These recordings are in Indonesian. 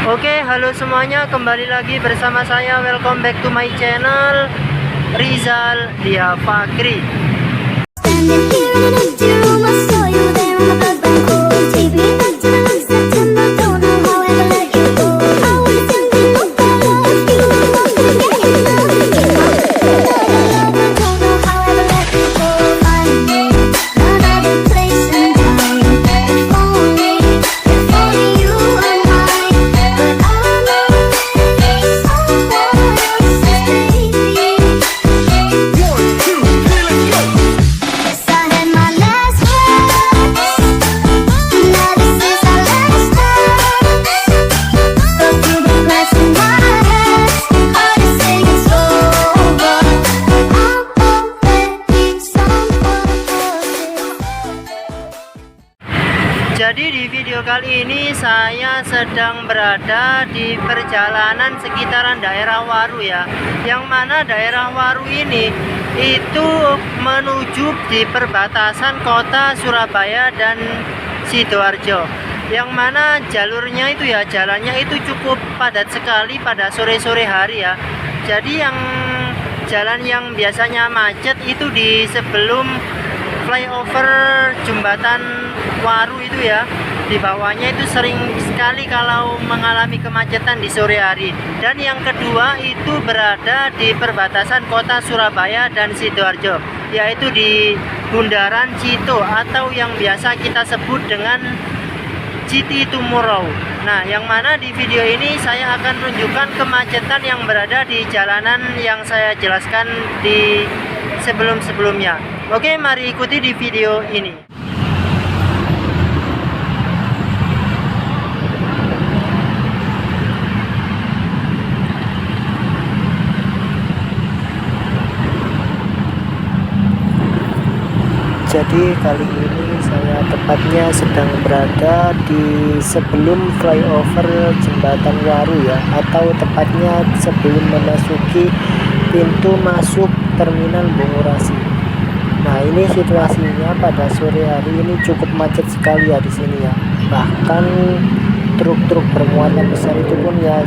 Oke, halo semuanya, kembali lagi bersama saya. Welcome back to my channel Rizal Dia Fakri. Standing here in an empty room, I saw you there on the bed when cool. Take me back to the September, don't know how I ever let you go. I was young and no color, you know I'm forgetting love. I don't know how I ever let you go. Find me another place and time. If only you were mine, but I know someone else's baby. Yes, I had my last chance. Now this is our last dance. Go through the glass in my hands. Hard to say it's over. I'm already someone else's. Jadi di video kali ini saya sedang berada di perjalanan sekitaran daerah Waru ya. Yang mana daerah Waru ini itu menuju di perbatasan kota Surabaya dan Sidoarjo. Yang mana jalurnya itu ya, jalannya itu cukup padat sekali pada sore-sore hari ya. Jadi yang jalan yang biasanya macet itu di sebelum flyover jembatan Waru itu ya, di bawahnya itu sering sekali kalau mengalami kemacetan di sore hari. Dan yang kedua itu berada di perbatasan kota Surabaya dan Sidoarjo, yaitu di Bundaran Cito atau yang biasa kita sebut dengan Citi Tumurau. Nah, yang mana di video ini saya akan tunjukkan kemacetan yang berada di jalanan yang saya jelaskan di sebelum-sebelumnya. Oke, mari ikuti di video ini. Jadi kali ini saya tepatnya sedang berada di sebelum flyover jembatan Waru ya, atau tepatnya sebelum memasuki pintu masuk terminal Bungurasi. Nah, ini situasinya pada sore hari ini cukup macet sekali ya di sini ya. Bahkan truk-truk bermuatan besar itu pun ya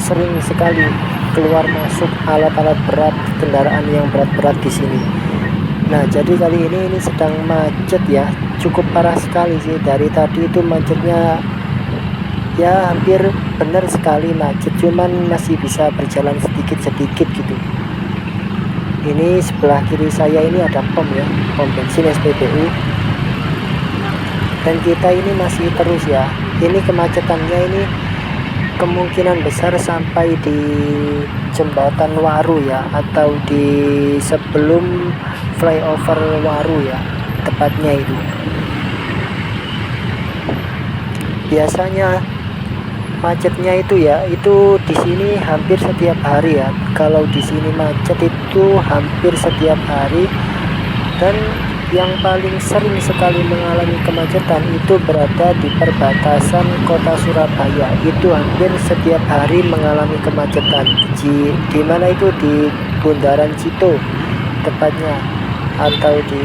sering sekali keluar masuk alat-alat berat, kendaraan yang berat-berat di sini. Nah, jadi kali ini sedang macet ya, cukup parah sekali sih. Dari tadi itu macetnya ya hampir benar sekali macet, cuman masih bisa berjalan sedikit-sedikit gitu. Ini sebelah kiri saya ini ada pom ya, pom bensin SPBU. Dan kita ini masih terus ya. Ini kemacetannya ini kemungkinan besar sampai di jembatan Waru ya, atau di sebelum flyover Waru ya, tepatnya itu. Biasanya macetnya itu ya, itu di sini hampir setiap hari ya. Kalau di sini macet itu hampir setiap hari. Dan yang paling sering sekali mengalami kemacetan itu berada di perbatasan kota Surabaya. Itu hampir setiap hari mengalami kemacetan. Di mana itu di Bundaran Cito tepatnya, atau di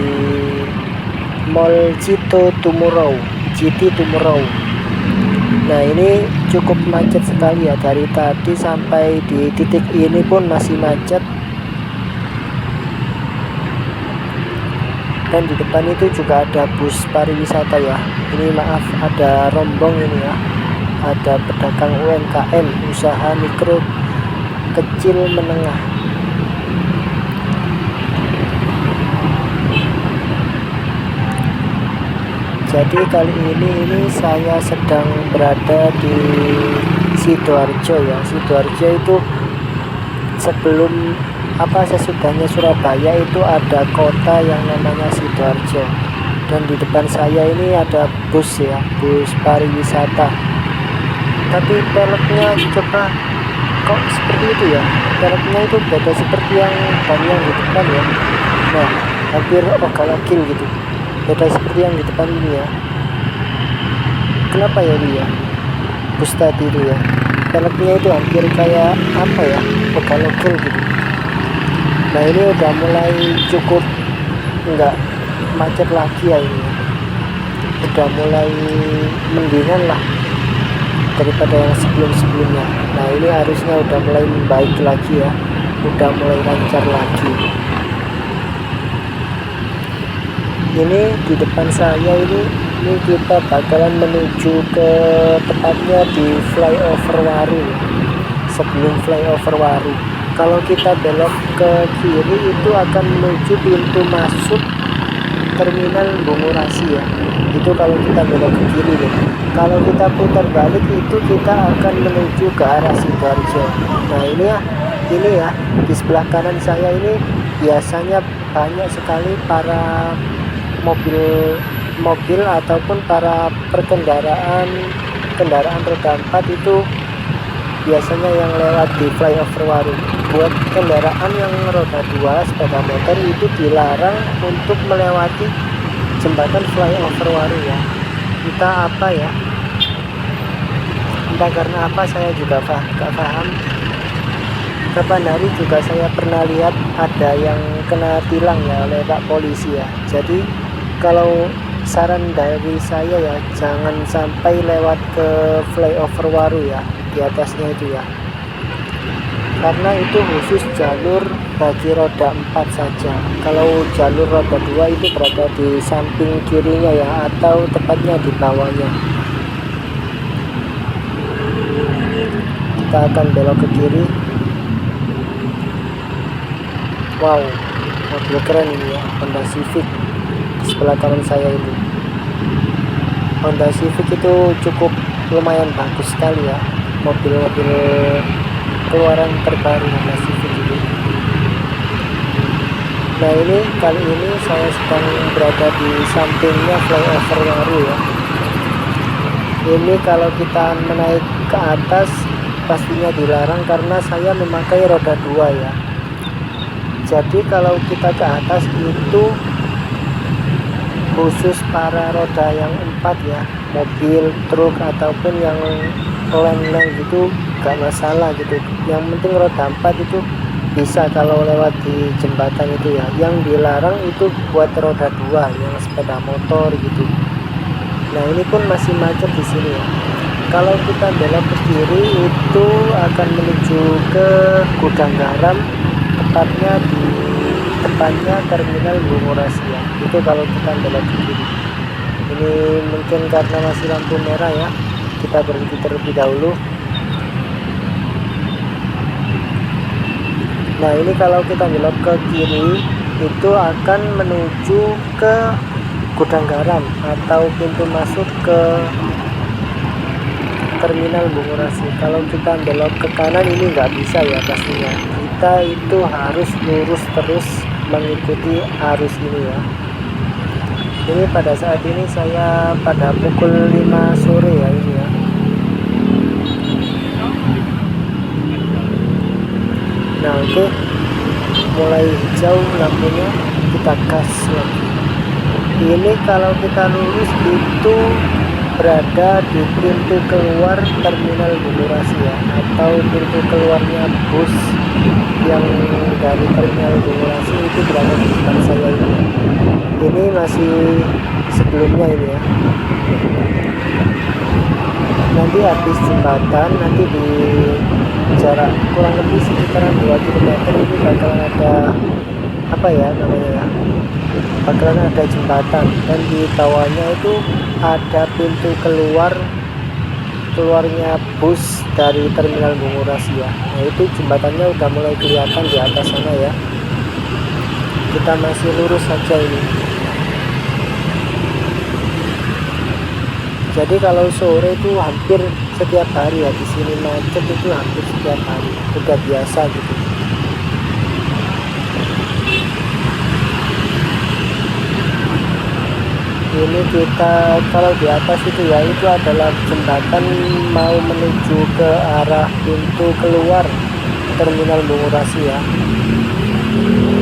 Mall Cito Tumurau, Citi Tumurau. Nah, ini cukup macet sekali ya, dari tadi sampai di titik ini pun masih macet. Dan di depan itu juga ada bus pariwisata ya. Ini maaf, ada rombong ini ya. Ada pedagang UMKM, usaha mikro kecil menengah. Jadi kali ini saya sedang berada di Sidoarjo ya. Sidoarjo itu sebelum sesudahnya Surabaya itu ada kota yang namanya Sidoarjo. Dan di depan saya ini ada bus ya, bus pariwisata. Tapi peleknya coba kok seperti itu ya, peleknya itu beda seperti yang di depan ya. Nah, hampir ogalagil gitu, beda seperti yang di depan ini ya. Kenapa ya ini ya, bus tadi itu ya, peleknya itu hampir kayak ogalagil gitu. Nah, ini udah mulai cukup enggak macet lagi ya, ini udah mulai mendingan lah. daripada yang sebelum-sebelumnya. Nah ini harusnya udah mulai membaik lagi ya, udah mulai lancar lagi. Ini di depan saya ini kita bakalan menuju ke tepatnya di flyover Waru. Sebelum flyover Waru, kalau kita belok ke kiri itu akan menuju pintu masuk terminal Bungurasi ya. Itu kalau kita belok ke kiri nih. Kalau kita putar balik itu kita akan menuju ke arah Sidoarjo. Nah ini ya di sebelah kanan saya ini biasanya banyak sekali para mobil ataupun para kendaraan roda 4 itu biasanya yang lewat di flyover Waru. Buat kendaraan yang roda 2 sepeda motor itu dilarang untuk melewati jembatan flyover Waru ya. Entah apa ya, entah karena apa saya juga gak paham. Kapan hari juga saya pernah lihat ada yang kena tilang ya oleh Pak Polisi ya. Jadi kalau saran dari saya ya, jangan sampai lewat ke flyover Waru ya, di atasnya itu ya, karena itu khusus jalur bagi roda 4 saja. Kalau jalur roda 2 itu berada di samping kirinya ya, atau tepatnya di bawahnya. Kita akan belok ke kiri. Wow, mobil keren ini ya, Honda Civic. Di sebelah kanan saya ini Honda Civic itu cukup lumayan bagus sekali ya, mobil-mobil keluaran terbaru Honda Civic ini. Nah ini kali ini saya sedang berada di sampingnya flyover Waru ya. Ini kalau kita menaik ke atas pastinya dilarang karena saya memakai roda 2 ya. Jadi kalau kita ke atas itu khusus para roda yang 4 ya, mobil, truk ataupun yang lain-lain gitu gak masalah gitu. Yang penting roda 4 itu bisa kalau lewat di jembatan itu ya. Yang dilarang itu buat roda 2 yang sepeda motor gitu. Nah ini pun masih macet di sini ya. Kalau kita belok ke kiri itu akan menuju ke Gudang Garam, tepatnya di depannya terminal Bungurasi ya. Itu kalau kita belok ke kiri. Ini mungkin karena masih lampu merah ya, kita berhenti terlebih dahulu. Nah ini kalau kita belok ke kiri itu akan menuju ke Gudang Garam atau pintu masuk ke terminal Bungurasi. Kalau kita belok ke kanan ini nggak bisa ya pastinya. Kita itu harus lurus terus mengikuti arus ini ya. Ini pada saat ini saya pada pukul 5 sore ya ini ya. Nah oke, mulai hijau lampunya, kita gas lagi. Ini kalau kita lurus itu berada di pintu keluar terminal Bungurasi ya, atau pintu keluarnya bus yang dari terminal Bungurasi itu berada di depan saya ini. Ini masih sebelumnya ini ya. Nanti habis jembatan, nanti di jarak kurang lebih sekitaran 2 km ini bakalan ada apa ya namanya ya, bakalan ada jembatan, dan di bawahnya itu ada pintu keluarnya bus dari terminal Bungurasi ya. Nah itu jembatannya udah mulai kelihatan di atas sana ya. Kita masih lurus saja ini. Jadi kalau sore itu hampir setiap hari ya di sini macet, itu hampir setiap hari, udah biasa gitu. Ini kita kalau di atas itu ya, itu adalah jembatan mau menuju ke arah pintu keluar terminal Bungurasi ya.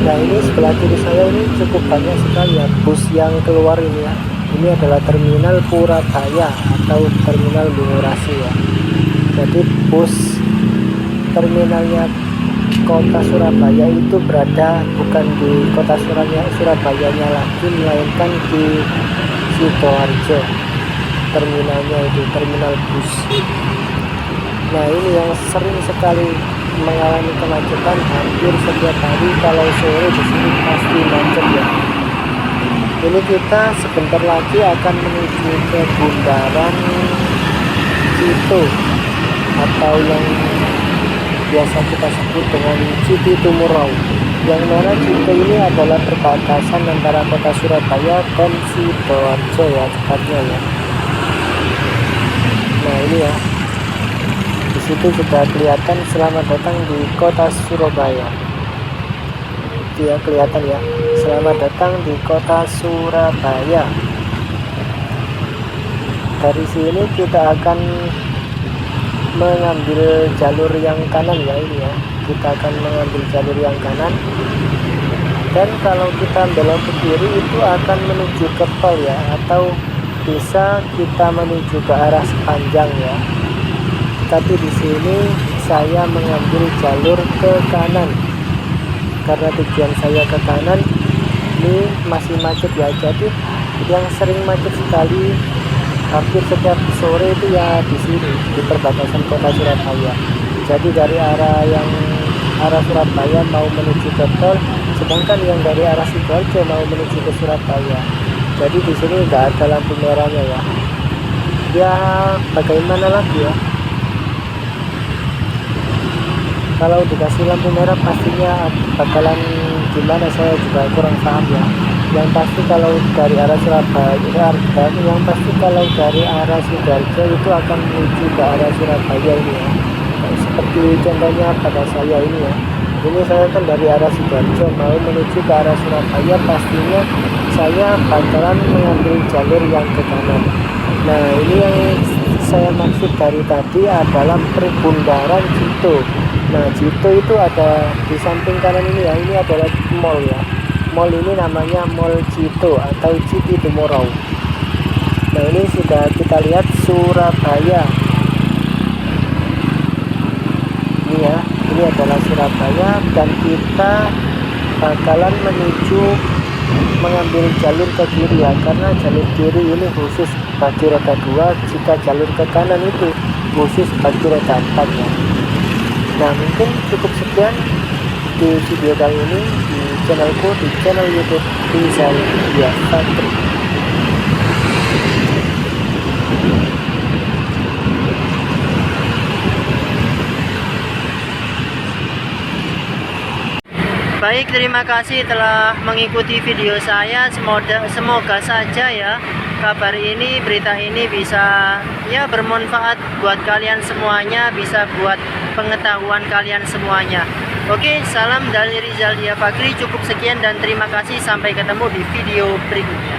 Nah ini sebelah kiri saya ini cukup banyak sekali ya bus yang keluar ini ya. Ini adalah terminal Purabaya atau terminal Bungurasi ya. Jadi bus terminalnya kota Surabaya itu berada bukan di kota Surabayanya lagi, melainkan di Sidoarjo. Terminalnya itu terminal bus. Nah ini yang sering sekali mengalami kemacetan hampir setiap hari. Kalau sore di sini pasti macet ya. Ini kita sebentar lagi akan menuju ke bundaran Cito atau yang biasa kita sebut dengan Citi Tumurau. Yang mana Cito ini adalah perbatasan antara kota Surabaya dan Sidoarjo ya tepatnya ya. Nah ini ya, di situ sudah kelihatan selamat datang di kota Surabaya. Itu ya kelihatan ya, selamat datang di kota Surabaya. Dari sini kita akan mengambil jalur yang kanan ya, ini ya kita akan mengambil jalur yang kanan, dan kalau kita belok ke kiri itu akan menuju ke tol ya, atau bisa kita menuju ke arah sepanjang ya. Tapi di sini saya mengambil jalur ke kanan karena tujuan saya ke kanan. Ini masih macet ya, jadi yang sering macet sekali hampir setiap sore itu ya di sini di perbatasan kota Surabaya. Jadi dari arah Surabaya mau menuju ke tol, sedangkan yang dari arah Sidoarjo mau menuju ke Surabaya. Jadi di sini nggak ada lampu merahnya ya. Ya bagaimana lagi ya? Kalau dikasih lampu merah pastinya bakalan gimana, saya juga kurang paham ya. Yang pasti kalau dari arah Surabaya, yang pasti kalau dari arah Sidoarjo itu akan menuju ke arah Surabaya ini ya. Seperti contohnya pada saya ini ya, ini saya kan dari arah Sidoarjo mau menuju ke arah Surabaya, pastinya saya bakalan mengambil jalur yang ke kanan. Nah ini yang saya maksud dari tadi adalah perbundaran Cito. Nah Cito itu ada di samping kanan ini ya, ini adalah mall ya. Mall ini namanya Mall Cito atau Citi Tumorau. Nah ini sudah kita lihat Surabaya. Ini ya, ini adalah Surabaya, dan kita bakalan menuju mengambil jalur ke kiri ya, karena jalur kiri ini khusus bagi roda 2, jika jalur ke kanan itu khusus bagi roda 4 ya. Nah mungkin cukup sekian di video kali ini di channelku, di channel YouTube Rizal Dia Fantri. Baik, terima kasih telah mengikuti video saya. Semoga saja ya kabar ini, berita ini bisa ya bermanfaat buat kalian semuanya, bisa buat pengetahuan kalian semuanya. Oke, salam dari Rizal Dia Fakri. Cukup sekian dan terima kasih. Sampai ketemu di video berikutnya.